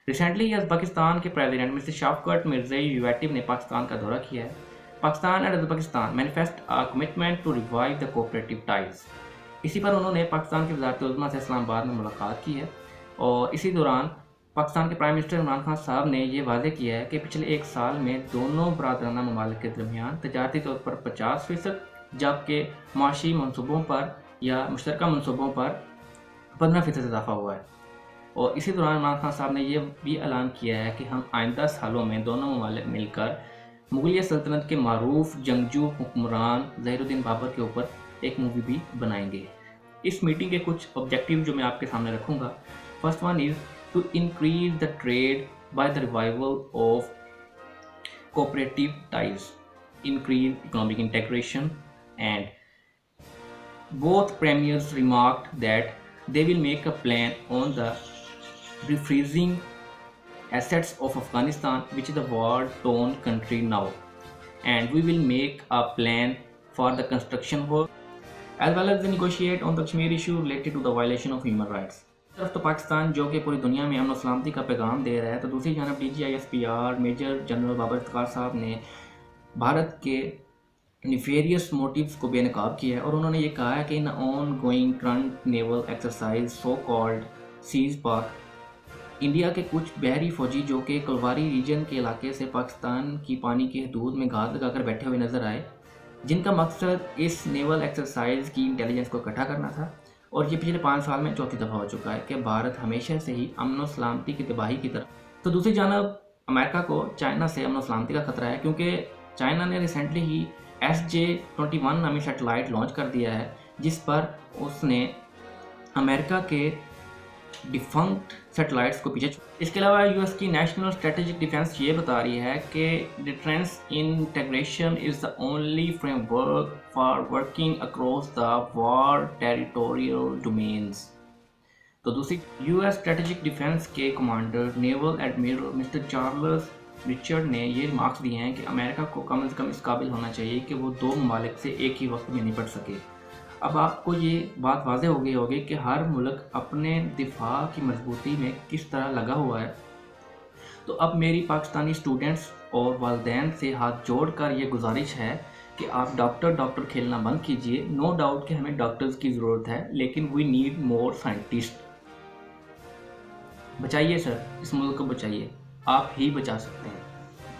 Recently Pakistan کے president mister شفقت مرزئی یویٹو نے پاکستان کا دورہ کیا ہے. Pakistan and Uzbekistan manifest commitment to revive the cooperative ties. اسی پر انہوں نے پاکستان کی وزارت عظمیٰ سے اسلام آباد میں ملاقات کی ہے، اور اسی دوران پاکستان کے پرائم منسٹر عمران خان صاحب نے یہ واضح کیا ہے کہ پچھلے ایک سال میں دونوں برادرانہ ممالک کے درمیان تجارتی طور پر 50%، جبکہ معاشی منصوبوں پر یا مشترکہ منصوبوں پر 15% اضافہ ہوا ہے. اور اسی دوران عمران خان صاحب نے یہ بھی اعلان کیا ہے کہ ہم آئندہ سالوں میں دونوں ممالک مل کر مغلیہ سلطنت کے معروف جنگجو حکمران ظہیر الدین بابر کے اوپر ایک مووی بھی بنائیں گے. اس میٹنگ کے کچھ آبجیکٹیو جو میں آپ کے سامنے رکھوں گا. First one is to increase the trade by the revival of cooperative ties, increase economic integration, and both premiers remarked that they will make a plan on the refreezing assets of Afghanistan, which is a war-torn country now, and we will make a plan for the construction work as well as negotiate on the Kashmir issue related to the violation of human rights. طرف تو پاکستان جو کہ پوری دنیا میں امن و سلامتی کا پیغام دے رہا ہے، تو دوسری جانب DGISPR major general Babar Iftikhar صاحب نے بھارت کے نیفیریس موٹیوز کو بے نقاب کیا ہے، اور انہوں نے یہ کہا ہے کہ in ongoing current naval exercise so called سیز پاک، انڈیا کے کچھ بحری فوجی جو کہ کلواری ریجن کے علاقے سے پاکستان کی پانی کی حدود میں گھات لگا کر بیٹھے ہوئے نظر آئے، جن کا مقصد اس نیول ایکسرسائز کی انٹیلیجنس کو اکٹھا کرنا تھا. اور یہ پچھلے 5 سال میں چوتھی دفعہ ہو چکا ہے کہ بھارت ہمیشہ سے ہی امن و سلامتی کی تباہی کی طرف. تو دوسری جانب امریکہ کو چائنا سے امن و سلامتی کا خطرہ ہے، کیونکہ چائنا نے ریسنٹلی ہی SJ-21 نامی سیٹلائٹ لانچ کر دیا ہے، جس پر اس نے امریکہ کے ڈیفنکٹ سیٹلائٹس کو پیچھے. اس کے علاوہ US کی نیشنل اسٹریٹجک ڈیفنس یہ بتا رہی ہے کہ deterrence integration is the only framework for working across the war territorial domains. تو دوسری US اسٹریٹجک ڈیفنس کے commander naval admiral mister Charles Richard نے یہ ریمارکس دیے ہیں کہ امریکہ کو کم از کم اس قابل ہونا چاہیے کہ وہ 2 ممالک سے ایک ہی وقت میں نپٹ سکے. اب آپ کو یہ بات واضح ہو گئی ہوگی کہ ہر ملک اپنے دفاع کی مضبوطی میں کس طرح لگا ہوا ہے. تو اب میری پاکستانی اسٹوڈنٹس اور والدین سے ہاتھ جوڑ کر یہ گزارش ہے کہ آپ ڈاکٹر کھیلنا بند کیجئے. نو ڈاؤٹ کہ ہمیں ڈاکٹرز کی ضرورت ہے، لیکن وی نیڈ مور سائنٹسٹ. بچائیے سر، اس ملک کو بچائیے، آپ ہی بچا سکتے ہیں.